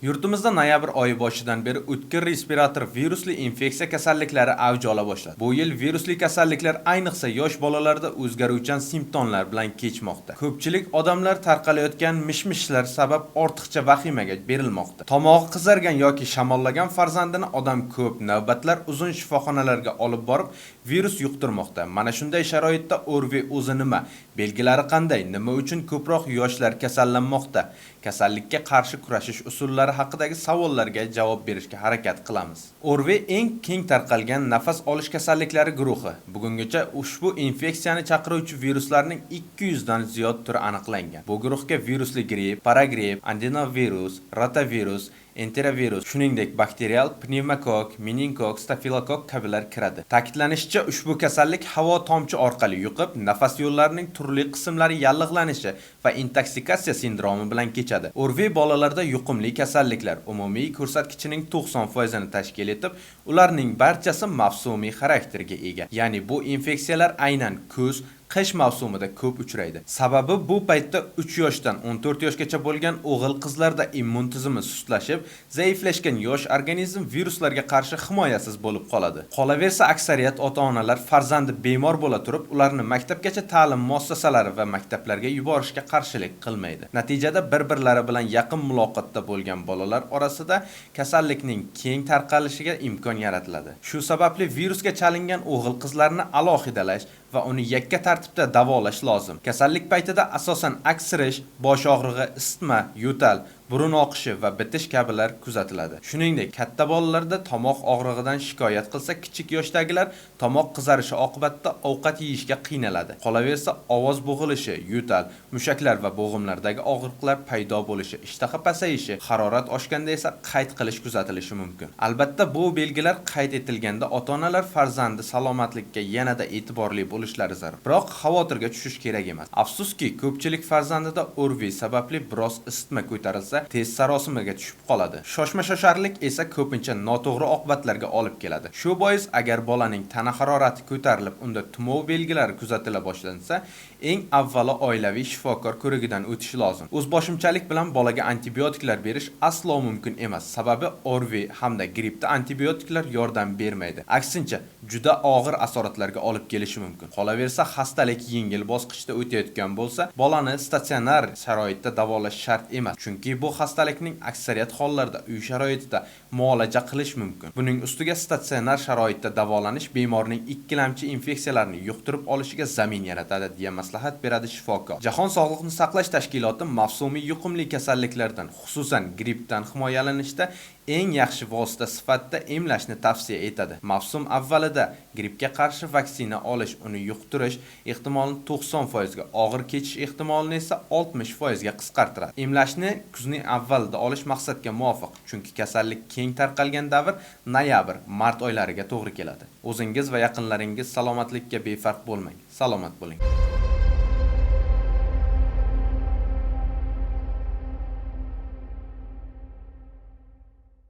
Yurtimizda noyabr oyi boshidan beri o'tkir respirator virusli infeksiya kasalliklari avj ola boshladi. Bu yil virusli kasalliklar ayniqsa yosh bolalarda o'zgaruvchan simptomlar bilan kechmoqda. Ko'pchilik odamlar tarqalayotgan mish-mishlar sabab ortiqcha vahimaga berilmoqda. Tomog'i qizargan yoki shamollagan farzandini odam ko'p navbatlar uzun shifoxonalarga olib borib virus yuqtirmoqda. Mana shunday sharoitda O'rV o'zi nima? Belgilari qanday? Nima uchun ko'proq yoshlar kasallanmoqda? Kasallikka qarshi kurashish usullari haqidagi savollarga javob berishga harakat qilamiz. O'rV eng keng tarqalgan nafas olish kasalliklari guruhi. Bugungacha ushbu infeksiyani chaqiruvchi viruslarning 200 dan ziyod turi aniqlangan. Bu guruhga virusli gripp, paragripp, adenovirus, rotavirus, enterovirus, shuningdek bakterial pnevmokok, meningokok, stafilokok kabilar kiradi. Ta'kidlanishicha, ushbu kasallik havo tomchi orqali yuqib, nafas yo'llarining turli qismlari yallig'lanishi va intoksikatsiya sindromi bilan kechadi. O'rV bolalarda yuqumli kasalliklar umumiy ko'rsatkichining 90% ni tashkil etib, ularning barchasi mavsumiy xarakterga ega. Ya'ni bu infeksiyalar aynan kuz, qish mavsumida ko'p uchraydi. Sababi bu paytda 3 yoshdan 14 yoshgacha bo'lgan o'g'il-qizlarda immun tizimi sustlashib, zaiflashgan yosh organizm viruslarga qarshi himoyasiz bo'lib qoladi. Qolaversa, aksariyat ota-onalar farzandi bemor bo'la turib, ularni maktabgacha ta'lim muassasalari va maktablarga yuborishga qarshilik qilmaydi. Natijada bir-birlari bilan yaqin muloqotda bo'lgan bolalar orasida kasallikning keng tarqalishiga imkon yaratiladi. Shu sababli virusga chalingan o'g'il-qizlarni alohidalash va uni yakka tartibda davolash lozim. Kasallik paytida asosan aksirish, bosh og'rig'i, isitma, yo'tal, burun oqishi va bitish kabilar kuzatiladi. Shuningdek, katta bolalarda tomoq og'rig'idan shikoyat qilsa, kichik yoshdagilar tomoq qizarishi oqibatida ovqat yeyishga qiynaladi. Qolaversa, ovoz bo'g'ilishi, yo'tal, mushaklar va bo'g'imlardagi og'riqlar paydo bo'lishi, ishtaha pasayishi, harorat oshganda esa qayt qilish kuzatilishi mumkin. Albatta, bu belgilar qayd etilganda ota-onalar farzandi salomatligiga yanada e'tiborli bo'lishlari zarur. Biroq xavotirga tushish kerak emas. Afsuski, ko'pchilik farzandida O'rV sababli biroz isitma ko'tarilsa, tez sarosimaga tushib qoladi. Shoshma-shosharlik esa ko'pincha noto'g'ri oqibatlarga olib keladi. Shu bois, agar bolaning tana harorati ko'tarilib, unda tumov belgilari kuzatila boshlansa, eng avvalo oilaviy shifokor ko'rigidan o'tish lozim. O'zboshimchalik bilan bolaga antibiotiklar berish aslo mumkin emas. Sababi O'rV hamda grippda antibiotiklar yordam bermaydi. Aksincha, juda og'ir asoratlarga olib kelishi mumkin. Qolaversa, xastalik yengil bosqichda o'tayotgan bo'lsa, bolani statsionar sharoitda davolash shart emas. Chunki bu xastalikning aksariyat hollarda uy sharoitida muolaja qilish mumkin. Buning ustiga statsionar sharoitda davolanish bemorning ikkilamchi infeksiyalarni yuqtirib olishiga zamin yaratadi, deya maslahat beradi shifokor. Jahon Sog'liqni saqlash tashkiloti mavsumiy yuqumli kasalliklardan, xususan grippdan himoyalanishda eng yaxshi vosita sifatida emlashni tavsiya etadi. Mavsum avvalida grippga qarshi vaksina olish uni yuqtirish ehtimolini 90% ga, og'ir kechish ehtimolini esa 60% ga qisqartiradi. Emlashni kuzning avvalida olish maqsadga muvofiq, chunki kasallik keng tarqalgan davr noyabr-mart oylariga to'g'ri keladi. O'zingiz va yaqinlaringiz salomatlikka befarq bo'lmang. Salomat bo'ling.